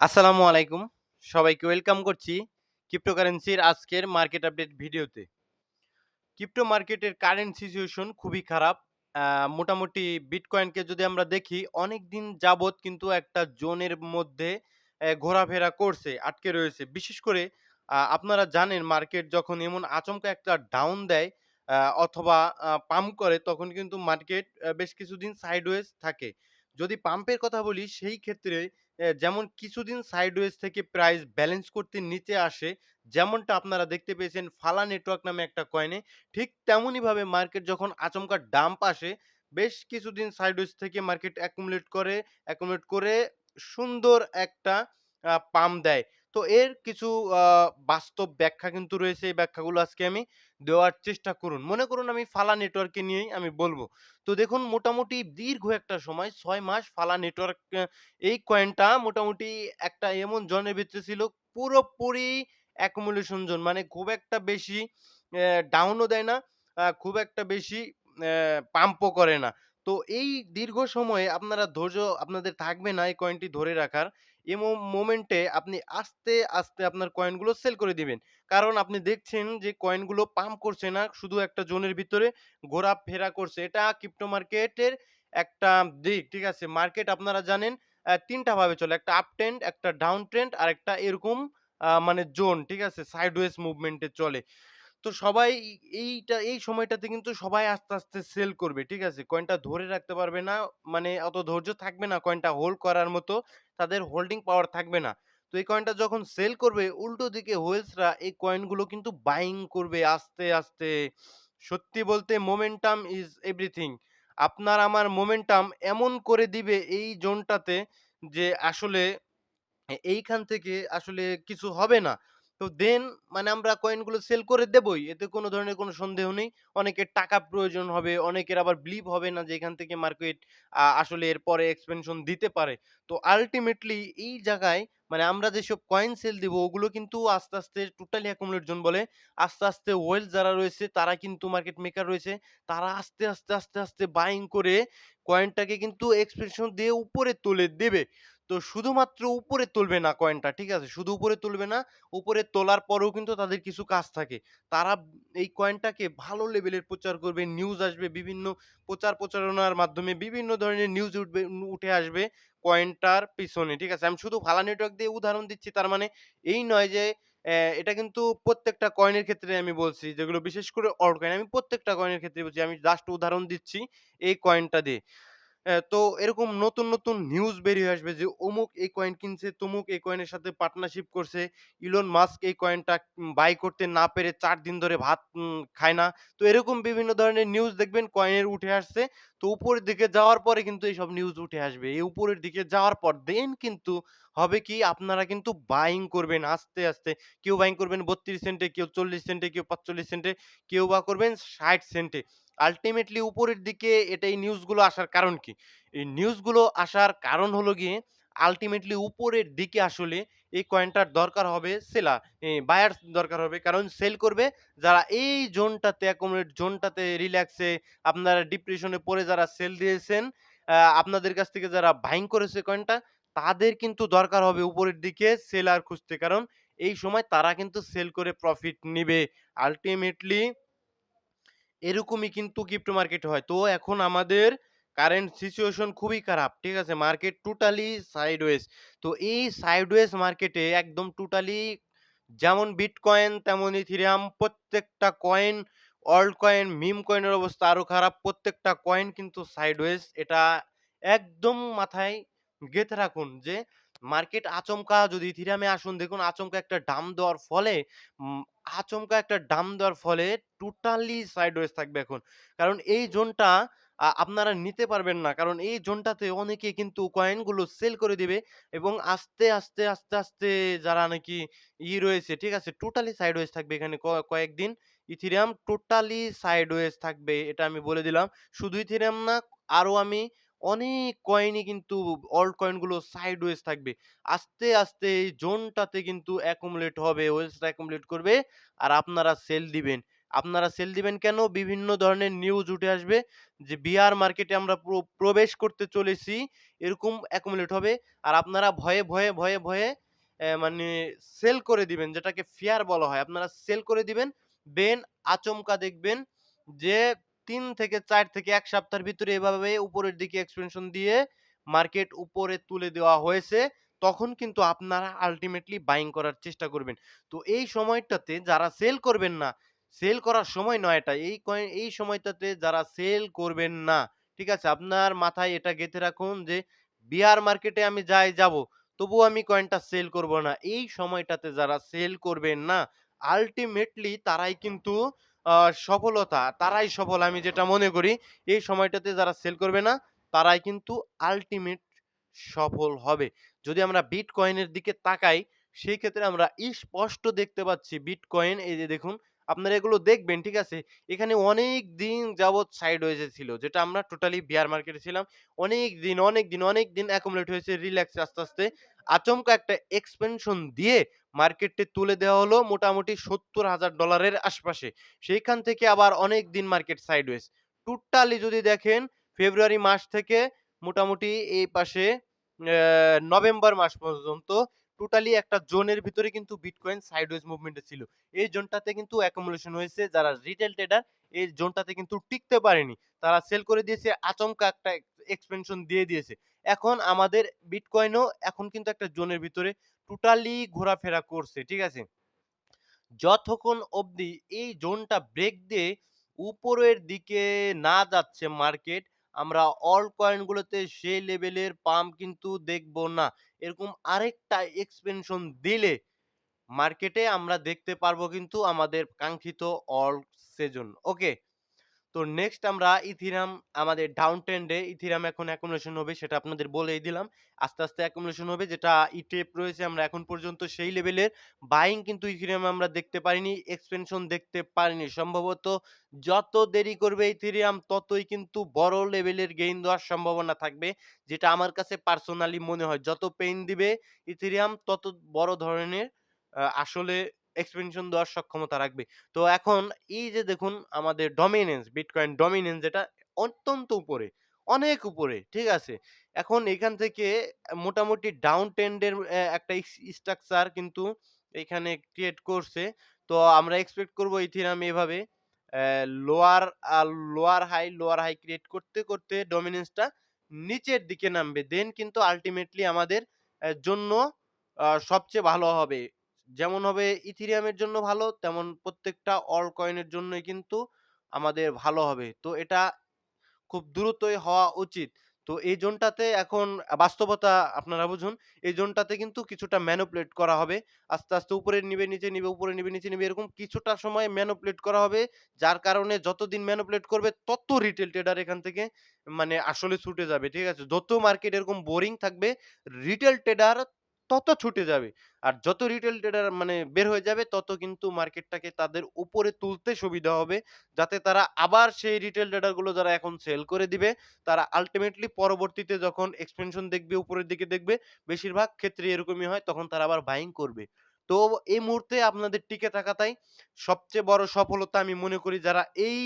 আসসালামু আলাইকুম। সবাইকে ওয়েলকাম করছি ক্রিপ্টোকারেন্সির আজকের মার্কেট আপডেট ভিডিওতে। ক্রিপ্টো মার্কেটের কারেন্ট সিচুয়েশন খুবই খারাপ। আ মোটামুটি বিটকয়েনকে যদি আমরা দেখি অনেকদিন যাবৎ কিন্তু একটা জোনের মধ্যে ঘোরাফেরা করছে, আটকে রয়েছে। বিশেষ করে আপনারা জানেন মার্কেট যখন এমন আচমকা একটা ডাউন দেয় অথবা পাম্প করে তখন কিন্তু মার্কেট বেশ কিছুদিন সাইডওয়েজ থাকে। যদি পাম্পের কথা বলি সেই ক্ষেত্রে যেমন কিছুদিন সাইডওয়েজ থেকে প্রাইস ব্যালেন্স করতে নিচে আসে, যেমনটা আপনারা দেখতে পেয়েছেন ফালা নেটওয়ার্ক নামে একটা কয়েনে। ঠিক তেমনইভাবে মার্কেট যখন আচমকা ডাম্প আসে, বেশ কিছুদিন সাইডওয়েজ থেকে মার্কেট অ্যাকুমুলেট করে সুন্দর একটা পাম্প দেয়। তো এর কিছু আ বাস্তব ব্যাখ্যা কিন্তু রয়েছে। এই ব্যাখ্যাগুলো আজকে আমি দেওয়ার চেষ্টা করুন। মনে করুন আমি ফালা নেটওয়ার্ককে নিয়েই আমি বলব। তো দেখুন মোটামুটি দীর্ঘ একটা সময় ৬ মাস ফালা নেটওয়ার্ক এই কয়েনটা মোটামুটি একটা এমন জোনের ভিতরে ছিল পুরোপুরি অ্যাকুমুলেশন জোন। মানে খুব একটা বেশি ডাউনও দেয় না, খুব একটা বেশি পাম্পও করে না। তো এই দীর্ঘ সময়ে আপনারা ধৈর্য আপনাদের থাকবে না এই কয়েনটি ধরে রাখার। এই মোমেন্টে আপনি আস্তে আপনার কয়েনগুলো সেল করে দিবেন। কারণ আপনি দেখছেন যে কয়েনগুলো পাম্প করছে না, শুধু একটা জোনের ভিতরে ঘোরাফেরা করছে। এটা ক্রিপ্টো মার্কেটের একটা দিক, ঠিক আছে? মার্কেট আপনারা জানেন ৩ টা ভাবে চলে। একটা আপ ট্রেন্ড, একটা ডাউন ট্রেন্ড আরেকটা এরকম মানে জোন, ঠিক আছে? সাইডওয়েজ মুভমেন্ট এ চলে। তো সবাই এই সময়টাতে কিন্তু সবাই আস্তে সেল করবে। ঠিক আছে? কয়েনটা ধরে রাখতে পারবে না। মানে অত ধৈর্য থাকবে না কয়েনটা হোল্ড করার মতো। তাদের হোল্ডিং পাওয়ার থাকবে না। তো এই কয়েনটা যখন সেল করবে উল্টো দিকে হোয়েলসরা এই কয়েনগুলো কিন্তু বাইং করবে আস্তে। সত্যি বলতে মোমেন্টাম ইস এভরিথিং। আপনার আমার মোমেন্টাম এমন করে দিবে এই জোনটাতে যে আসলে এইখান থেকে আসলে কিছু হবে না। তো দেন মানে আমরা কয়েনগুলো সেল করে দেবই। এতে কোনো ধরনের কোনো সন্দেহ নেই। অনেকের টাকা প্রয়োজন হবে, অনেকের আবার বিলিভ হবে না যে এখান থেকে মার্কেট আসলে এরপরে এক্সপেনশন দিতে পারে। তো আল্টিমেটলি এই জায়গায় মানে আমরা যেসব কয়েন সেল দিব ওগুলো কিন্তু আস্তে টোটালি অ্যাকুমুলেট জোন বলে। আস্তে ওয়েলথ যারা রয়েছে তারা কিন্তু মার্কেট মেকার রয়েছে। তারা আস্তে বাইং করে কয়েনটাকে কিন্তু এক্সপেনশন দিয়ে উপরে তুলে দেবে। তো শুধুমাত্র উপরে তুলবে না কয়েনটা, ঠিক আছে? শুধু উপরে তুলবে না, উপরে তোলার পরেও কিন্তু তাদের কিছু কাজ থাকে। তারা এই কয়েনটাকে ভালো লেভেলের প্রচার করবে, নিউজ আসবে বিভিন্ন প্রচারণার মাধ্যমে বিভিন্ন ধরনের নিউজ উঠে আসবে কয়েনটার পিছনে, ঠিক আছে? আমি শুধু ভালা নেটওয়ার্ক দিয়ে উদাহরণ দিচ্ছি তার মানে এই নয় যে এটা কিন্তু প্রত্যেকটা কয়েনের ক্ষেত্রে আমি বলছি যেগুলো বিশেষ করে অল্ট কয়েন। আমি প্রত্যেকটা কয়েনের ক্ষেত্রে বলছি। আমি জাস্ট উদাহরণ দিচ্ছি এই কয়েনটা দিয়ে। তো এরকম নতুন নিউজ বেরিয়ে আসবে যে অমুক এই কয়েন কিনছে, তমুক এই কয়েনের সাথে পার্টনারশিপ করছে। ইলন মাস্ক এই কয়েনটা বাই করতে না পেরে ৪ দিন ধরে ভাত খায় না। তো এরকম বিভিন্ন ধরনের নিউজ দেখবেন কয়েনের উঠে আসছে। তো উপরের দিকে যাওয়ার পরে কিন্তু এইসব নিউজ উঠে আসবে। এই উপরের দিকে যাওয়ার পর দেন কিন্তু হবে কি আপনারা কিন্তু বাইং করবেন আস্তে। কেউ বাইং করবেন ৩২ সেন্টে, কেউ ৪০ সেন্টে, কেউ ৪৫ সেন্টে, কেউ বা করবেন ৬০ সেন্টে। আল্টিমেটলি উপরের দিকে এই নিউজগুলো আসার কারণ কি? এই নিউজগুলো আসার কারণ হলো গিয়ে আল্টিমেটলি উপরের দিকে আসলে এই কয়েনটার দরকার হবে বায়ার্স দরকার হবে। কারণ সেল করবে যারা এই জোনটাতে অ্যাকুমুলেট জোনটাতে রিল্যাক্সে আপনারা ডিপ্রেশনে পড়ে যারা সেল দিয়েছেন, আপনাদের কাছ থেকে যারা বাইং করেছে কয়েনটা তাদের কিন্তু দরকার হবে উপরের দিকে সেলার খুঁজতে। কারণ এই সময় তারা কিন্তু সেল করে প্রফিট নিবে। আল্টিমেটলি এরকমই কিন্তু ক্রিপ্টো মার্কেট হয়। তো এখন আমাদের কারেন্ট সিচুয়েশন খুবই খারাপ। ঠিক আছে? Market totally sideways. তো এই সাইডওয়েজ মার্কেটে একদম টোটালি যেমন বিটকয়েন তেমন ইথেরিয়াম প্রত্যেকটা কয়েন, অল্ট কয়েন, মিম কয়েনের অবস্থা আরো খারাপ। প্রত্যেকটা কয়েন কিন্তু সাইডওয়েজ। এটা একদম মাথায় গেঁথে রাখুন যে মার্কেট আচমকা যদি ইথেরিয়ামে আসুন দেখুন আচমকা একটা ডাম্প দেওয়ার ফলে উম আচমকা একটা ডাম্প দেওয়ার ফলে টোটালি সাইডওয়েজ থাকবে এখন। কারণ এই জোনটা আপনারা নিতে পারবেন না। কারণ এই জোনটাতে অনেকে কিন্তু কয়েনগুলো সেল করে দিবে এবং আস্তে যারা নাকি রয়েছে, ঠিক আছে? টোটালি সাইডওয়েজ থাকবে এখানে কয়েকদিন। ইথেরিয়াম টোটালি সাইডওয়েজ থাকবে। এটা আমি বলে দিলাম। শুধু ইথেরিয়াম না, আরো আমি অনেক কয়েনই কিন্তু অল্ট কয়েনগুলো সাইডওয়েজ থাকবে। আস্তে এই জোনটাতে কিন্তু অ্যাকুমুলেট হবে, ওয়েলসটা অ্যাকুমুলেট করবে আর আপনারা সেল দিবেন। আপনারা সেল দিবেন কেন? বিভিন্ন ধরনের নিউজ উঠে আসবে যে বিয়ার মার্কেটে আমরা প্রবেশ করতে চলেছি। এরকম accumulate হবে। আর আপনারা ভয়ে মানে সেল করে দিবেন, যেটাকে ফিয়ার বলা হয়। আপনারা সেল করে দিবেন। দেন আচমকা দেখবেন যে ৩ থেকে ৪ থেকে ১ সপ্তাহের ভিতরে এভাবে উপরের দিকে এক্সপেনশন দিয়ে মার্কেট উপরে তুলে দেওয়া হয়েছে। তখন কিন্তু আপনারা আল্টিমেটলি বাইং করার চেষ্টা করবেন। তো এই সময়টাতে যারা সেল করবেন না, সেল করার সময় নয় এটা। এই সময়টাতে যারা সেল করবেন না, ঠিক আছে? আপনার মাথায় এটা গেঁথে রাখুন যে বিয়ার মার্কেটে আমি যাবো, তবুও আমি কয়েনটা সেল করব না। এই সময়টাতে যারা সেল করবেন না, আল্টিমেটলি তারাই কিন্তু আ তারাই সফল আমি যেটা মনে করি। এই সময়টাতে যারা সেল করবে না, তারাই কিন্তু আল্টিমেট সফল হবে। যদি আমরা বিটকয়েনের দিকে তাকাই, সেই ক্ষেত্রে আমরা স্পষ্ট দেখতে পাচ্ছি বিটকয়েন এই যে দেখুন, আপনারা এগুলো দেখবেন, ঠিক আছে? এখানে অনেক দিন যাবৎ সাইডওয়েজ এ ছিল। যেটা আমরা টোটালি বিয়ার মার্কেটে ছিলাম। অনেক দিন accumulate হয়েছে রিল্যাক্সে আস্তে। আচমকা একটা এক্সপেনশন দিয়ে মার্কেটে তুলে দেওয়া হলো মোটামুটি $৭০,০০০ এর আশপাশে। সেইখান থেকে আবার অনেকদিন মার্কেট সাইডওয়েজ। টোটালি যদি দেখেন ফেব্রুয়ারি মাস থেকে মোটামুটি এই পাশে নভেম্বর মাস পর্যন্ত টোটালি একটা জোনের ভিতরে কিন্তু বিটকয়েন সাইডওয়েজ মুভমেন্টে ছিল। এই জোনটাতে কিন্তু অ্যাকুমুলেশন হয়েছে। যারা রিটেল ট্রেডার এই জোনটাতে কিন্তু টিকতে পারেনি। তারা সেল করে দিয়েছে, আচমকা একটা এক্সপেনশন দিয়ে দিয়েছে। এখন আমাদের বিটকয়েনও এখন কিন্তু একটা জোনের ভিতরে টোটালি ঘোরাফেরা করছে। ঠিক আছে? যতক্ষণ অবধি এই জোনটা ব্রেক দিয়ে উপরের দিকে না যাচ্ছে মার্কেট, আমরা অল কয়েন গুলোতে সেই লেভেলের পাম্প কিন্তু দেখব না। এরকম আরেকটা এক্সপেনশন দিলে মার্কেটে আমরা দেখতে পারবো কিন্তু আমাদের কাঙ্ক্ষিত অল সেজন। ওকে? তো নেক্সট আমরা ইথিরাম আমাদের ডাউন ট্রেন্ডে ইথিরাম এখন অ্যাকুমুলেশন হবে সেটা আপনাদের বলেই দিলাম। আস্তে অ্যাকুমুলেশন হবে যেটা ইটেপ রয়েছে আমরা এখন পর্যন্ত সেই লেভেলের বাইং কিন্তু ইথিরিয়ামে আমরা দেখতে পারিনি, এক্সপেনশন দেখতে পারিনি। সম্ভবত যত দেরি করবে ইথিরিয়াম ততই কিন্তু বড় লেভেলের গেইন দেওয়ার সম্ভাবনা থাকবে। যেটা আমার কাছে পার্সোনালি মনে হয়। যত পেইন দিবে ইথিরিয়াম তত বড় ধরনের আসলে এক্সপেনশন দেওয়ার সক্ষমতা রাখবে। তো এখন এই যে দেখুন আমাদের ডমিনেন্স, বিটকয়েন ডমিনেন্স যেটা অত্যন্ত উপরে, অনেক উপরে, ঠিক আছে? এখন এখান থেকে মোটামুটি ডাউন ট্রেন্ড এর একটা স্ট্রাকচার কিন্তু এখানে ক্রিয়েট করছে। তো আমরা এক্সপেক্ট করব ইথেরিয়াম এভাবে লোয়ার লোয়ার হাই ক্রিয়েট করতে ডমিনেন্সটা নিচের দিকে নামবে। দেন কিন্তু আল্টিমেটলি আমাদের জন্য সবচেয়ে ভালো হবে। যেমন হবে ইথেরিয়ামের জন্য ভালো, তেমন প্রত্যেকটা অল কয়েনের জন্যই কিন্তু আমাদের ভালো হবে। তো এটা খুব দ্রুতই হওয়া উচিত। তো এই জোনটাতে এখন বাস্তবতা আপনারা বুঝুন। এই জোনটাতে কিন্তু কিছুটা ম্যানিপুলেট করা হবে। আস্তে উপরে নিবে, নিচে নিবে, উপরে নিবে, নিচে নিবে এরকম কিছুটা সময় ম্যানিপুলেট করা হবে। যার কারণে যতদিন ম্যানিপুলেট করবে তত রিটেল ট্রেডার এখান থেকে মানে আসলে ছুটে যাবে। ঠিক আছে? যত মার্কেট এরকম বোরিং থাকবে রিটেল ট্রেডার তত ছুটে যাবে। আর যত রিটেল ট্রেডার মানে বের হয়ে যাবে তত কিন্তু মার্কেটটাকে তাদের উপরে তুলতে সুবিধা হবে। যাতে তারা আবার সেই রিটেল ট্রেডার গুলো যারা এখন সেল করে দিবে, তারা আল্টিমেটলি পরবর্তীতে যখন এক্সপেনশন দেখবে, উপরের দিকে দেখবে, বেশিরভাগ ক্ষেত্রে এরকমই হয় তখন তারা আবার বাইং করবে। তো এই মুহূর্তে আপনাদের টিকে থাকাটাই সবচেয়ে বড় সফলতা আমি মনে করি। যারা এই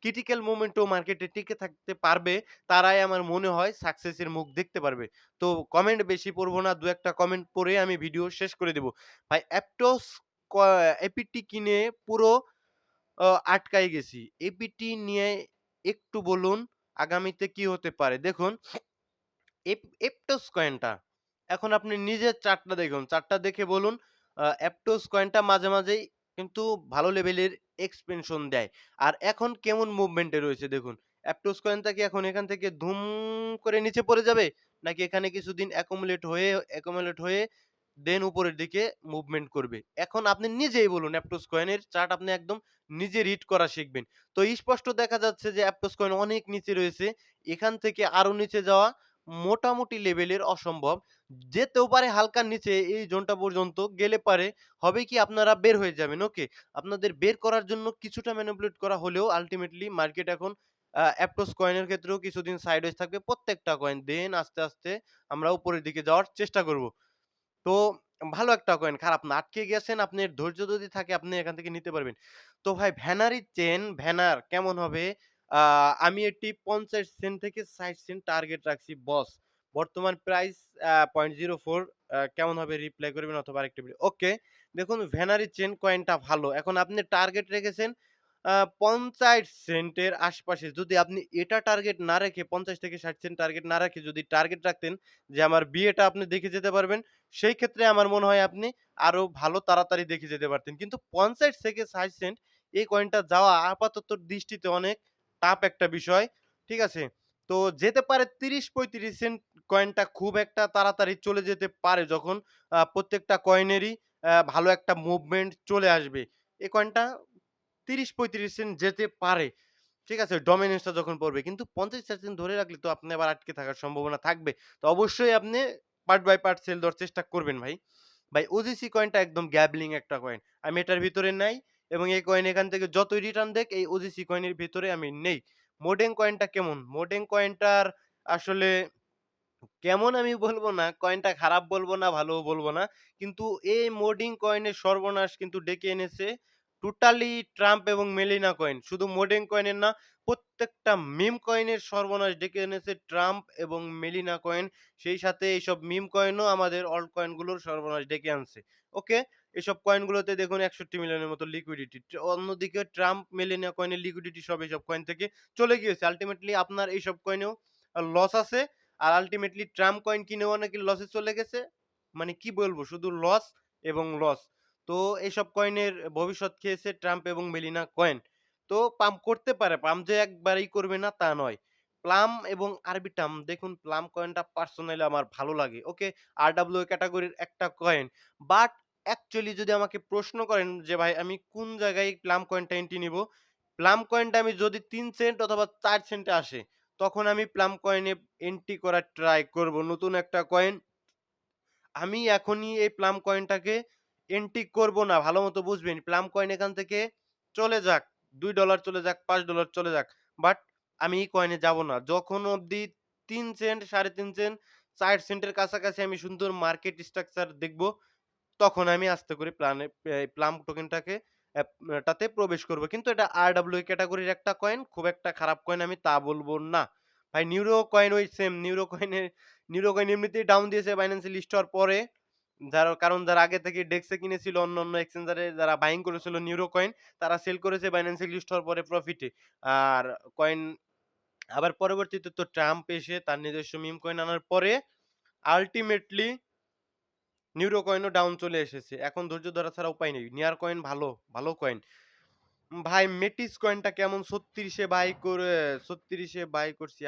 ক্রিটিক্যাল মোমেন্টেও মার্কেটে টিকে থাকতে পারবে, তারাই আমার মনে হয় সাকসেসের মুখ দেখতে পারবে। তো কমেন্ট বেশি পড়ব না, ২-১ টা কমেন্ট পড়ে আমি ভিডিও শেষ করে দিব। ভাই অ্যাপটোস ক এপিটি কিনে পুরো আটকায় গেছি। এপিটি নিয়ে একটু বলুন, আগামীতে কি হতে পারে? দেখুন এপটোস কয়েনটা এখন আপনি নিজের চার্টটা দেখুন। চার্টটা দেখে বলুন এপটোস কয়েনটা মাঝে মাঝেই কিন্তু ভালো লেভেলের এক্সপেনশন দেয়। আর এখন কেমন মুভমেন্টে রয়েছে দেখুন। এপটোস কয়েনটা কি এখন এখান থেকে ধুম করে নিচে পড়ে যাবে? নাকি এখানে কিছুদিন accumulate হয়ে দেন উপরের দিকে মুভমেন্ট করবে? এখন আপনি নিজেই বলুন এপটোস কয়েনের চার্ট আপনি একদম নিজে রিড করা শিখবেন। তো স্পষ্ট দেখা যাচ্ছে যে এপটোস কয়েন অনেক নিচে রয়েছে। এখান থেকে আরো নিচে যাওয়া মোটামুটি লেভেলের অসম্ভব। যেতেও পারে হালকা নিচে এই জোনটা পর্যন্ত গেলে পারে হবে কি আপনারা বের হয়ে যাবেন। ওকে? আপনাদের বের করার জন্য কিছুটা ম্যানিপুলেট করা হলেও আল্টিমেটলি মার্কেট এখন অ্যাপটোস কয়েনের ক্ষেত্রেও কিছুদিন সাইডওয়েজ থাকবে প্রত্যেকটা কয়েন। দেন আস্তে আমরা উপরের দিকে যাওয়ার চেষ্টা করব। তো ভালো একটা কয়েন, খারাপ না। আটকে গেছেন, আপনার ধৈর্য যদি থাকে আপনি এখান থেকে নিতে পারবেন। তো ভাই ভ্যানারি চেইন, ভ্যানার কেমন হবে? আ আমি এটি ৫০ সেন্ট থেকে ৬০ সেন্ট টার্গেট রাখছি বস। বর্তমান প্রাইস 0.04 কেমন হবে রিপ্লাই করবেন অথবা আরেকটা ভিডিও। ওকে, দেখুন ভ্যানারি চেইন কয়েনটা ভালো। এখন আপনি টার্গেট রেখেছেন ৫০ সেন্টের আশপাশে। যদি আপনি এটা টার্গেট না রেখে ৫০ থেকে ৬০ সেন্ট টার্গেট না রাখে যদি টার্গেট রাখতেন যে আমার বিয়েটা আপনি দেখে যেতে পারবেন, সেই ক্ষেত্রে আমার মনে হয় আপনি আরো ভালো তাড়াতাড়ি দেখে যেতে পারতেন। কিন্তু ৫০ থেকে ৬০ সেন্ট এই কয়েনটা যাওয়া আপাতত দৃষ্টিতে অনেক টাফ একটা বিষয়। ঠিক আছে? তো যেতে পারে ৩০-৩৫ সেন্ট কয়েনটা খুব একটা তাড়াতাড়ি চলে যেতে পারে যখন প্রত্যেকটা কয়েনেরই ভালো একটা মুভমেন্ট চলে আসবে। এই কয়েনটা ৩০-৩৫ সেন্ট যেতে পারে। ঠিক আছে? ডমিনেন্সটা যখন পড়বে। কিন্তু ৫০-৬০ সেন্ট ধরে রাখলে তো আপনি আবার আটকে থাকার সম্ভাবনা থাকবে। তো অবশ্যই আপনি পার্ট বাই পার্ট সেল দেওয়ার চেষ্টা করবেন ভাই। ভাই ওজিসি কয়েনটা একদম গ্যাবলিং একটা কয়েন। আমি এটার ভিতরে নাই এবং এই কয়েন এখান থেকে যতই রিটার্ন দেক এই ওজিসি কয়েনের ভিতরে আমি নেই। মোডেং কয়েনটা কেমন? মোডেং কয়েনটার আসলে কেমন আমি বলব না, কয়েনটা খারাপ বলব না, ভালোও বলব না। কিন্তু এই মোডিং কয়েনের সর্বনাশ কিন্তু ডেকে এনেছে টোটালি ট্রাম্প এবং মেলিনা কয়েন। শুধু মোডেং কয়েনের না, প্রত্যেকটা মিম কয়েনের সর্বনাশ ডেকে এনেছে ট্রাম্প এবং মেলিনা কয়েন। সেই সাথে এইসব মিম কয়েনও আমাদের অল্ট কয়েনগুলোর সর্বনাশ ডেকে আনছে। ওকে? এসব কয়েনগুলোতে দেখুন ৬১ মিলিয়নের মতো লিকুইডিটি। অন্যদিকে ট্রাম্প, মেলিনা কয়েনের লিকুইডিটি সব এসব কয়েন থেকে চলে গিয়েছে। আল্টিমেটলি আপনার এইসব কয়েনেও লস আছে। আর আল্টিমেটলি ট্রাম্প কয়েন কিনেও নাকি লসে চলে গেছে। মানে কি বলবো? শুধু লস এবং লস। তো এইসব কয়েনের ভবিষ্যৎ খেয়েছে ট্রাম্প এবং মেলিনা কয়েন। তো পাম্প করতে পারে। পাম্প যে একবারেই করবে না তা নয়। প্লাম এবং আরবিটাম দেখুন প্লাম কয়েনটা পার্সোনালি আমার ভালো লাগে। ওকে, RWA ক্যাটেগরির একটা কয়েন। বাট অ্যাকচুয়ালি যদি আমাকে প্রশ্ন করেন যে ভাই আমি কোন জায়গায় প্লাম কয়েনটা এন্ট্রি নিবো? প্লাম কয়েনটা আমি যদি ৩ সেন্ট অথবা ৪ সেন্টে আসে তখন আমি প্লাম কয়েনে এন্ট্রি করার ট্রাই করব। নতুন একটা কয়েন। আমি এখনই এই প্লাম কয়েনটাকে এন্ট্রি করব না। ভালোমতো বুঝবেন। প্লাম কয়েন এখান থেকে চলে যাক। $২ চলে যাক, $৫ চলে যাক। বাট আমি এই কয়েনে যাব না। যখন অবধি ৩ সেন্ট, ৩.৫ সেন্ট, ৪ সেন্টের কাছাকাছি আমি সুন্দর মার্কেট স্ট্রাকচার দেখব তখন আমি আস্তে করে প্লাম টোকেনটাকে টাতে প্রবেশ করব। কিন্তু এটা RWA ক্যাটেগরির একটা কয়েন। খুব একটা খারাপ কয়েন আমি তা বলব না। ভাই নিউরো কয়েন ওই সেম। নিউরো কয়েন এমনিতেই ডাউন দিয়েছে বাইন্যান্স এ লিস্ট হওয়ার পরে। কারণ যারা আগে থেকে ডেক্সে কিনেছিল অন্যান্য এক্সচেঞ্জারে যারা বাইং করেছিল নিউরো কয়েন তারা সেল করেছে বাইন্যান্স এ লিস্ট হওয়ার পরে প্রফিটে। আর কয়েন আবার পরবর্তীতে তো ট্রাম্প এসে তার নিজস্ব মিম কয়েন আনার পরে আল্টিমেটলি নিউরো কয়েনও ডাউন চলে এসেছে। এখন ধৈর্য ধরা ছাড়া উপায় নেই। নিয়ার কয়েন ভালো, ভালো কয়েন। ভাই মেটিস কয়েনটা কেমন ৩৬ এ বাই করে ৩৬ এ বাই করছি।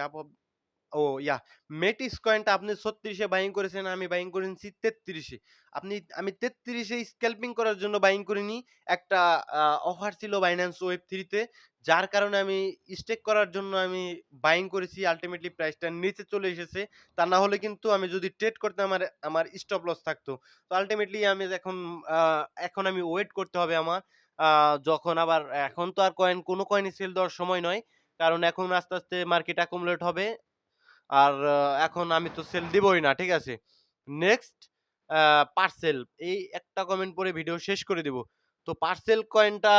মেটিস কয়েনটা আপনি ৩৬ এ বাইং করেছেন, আমি বাইং করেছি ৩৩ এ। আমি ৩৩ এ স্ক্যালপিং করার জন্য বাইং করিনি। একটা আ অফার ছিল Binance Web3 তে। যার কারণে আমি স্টেক করার জন্য আমি বাইং করেছি। আল্টিমেটলি প্রাইসটা নিচে চলে এসেছে। তা না হলে কিন্তু আমি যদি ট্রেড করতাম আমার স্টপ লস থাকতো। তো আল্টিমেটলি আমি আ এখন আমি ওয়েট করতে হবে আমার। আ যখন আবার এখন তো আর কোন কয়েনই সেল দেওয়ার সময় নয়। কারণ এখন আস্তে, আস্তে মার্কেট accumulate হবে। আর এখন আমি তো সেল দিবই না। ঠিক আছে? নেক্সট আ পার্সেল। এই একটা কমেন্ট পড়ে ভিডিও শেষ করে দিব। তো পার্সেল কয়েনটা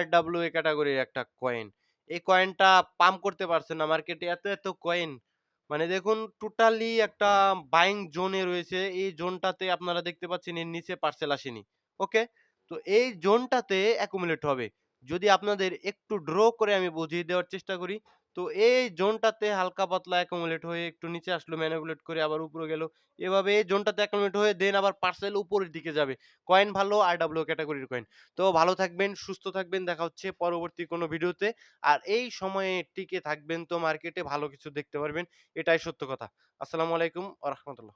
RWA ক্যাটেগরির একটা কয়েন। এই কয়েনটা পাম্প করতে পারছে না মার্কেটে এত কয়েন। মানে দেখুন টোটালি একটা বাইং জোনে রয়েছে। এই জোনটাতে আপনারা দেখতে পাচ্ছেন এর নিচে পার্সেল আসেনি। ওকে? তো এই জোনটাতে accumulate হবে। যদি আপনাদের একটু ড্র করে আমি বুঝিয়ে দেওয়ার চেষ্টা করি তো এই জোনটাতে হালকা পাতলা accumulate হয়ে একটু নিচে আসলো manipulate করে আবার উপরে গেল। এভাবে এই জোনটাতে accumulate হয়ে দেন আবার পার্সেল উপরের দিকে যাবে। কয়েন ভালো RWA ক্যাটেগরির কয়েন। তো ভালো থাকবেন, সুস্থ থাকবেন। দেখা হচ্ছে পরবর্তী কোনো ভিডিওতে। আর এই সময়ে টিকে থাকবেন তো মার্কেটে ভালো কিছু দেখতে পারবেন। এটাই সত্য কথা। আসসালামু আলাইকুম ওয়া রাহমাতুল্লাহ।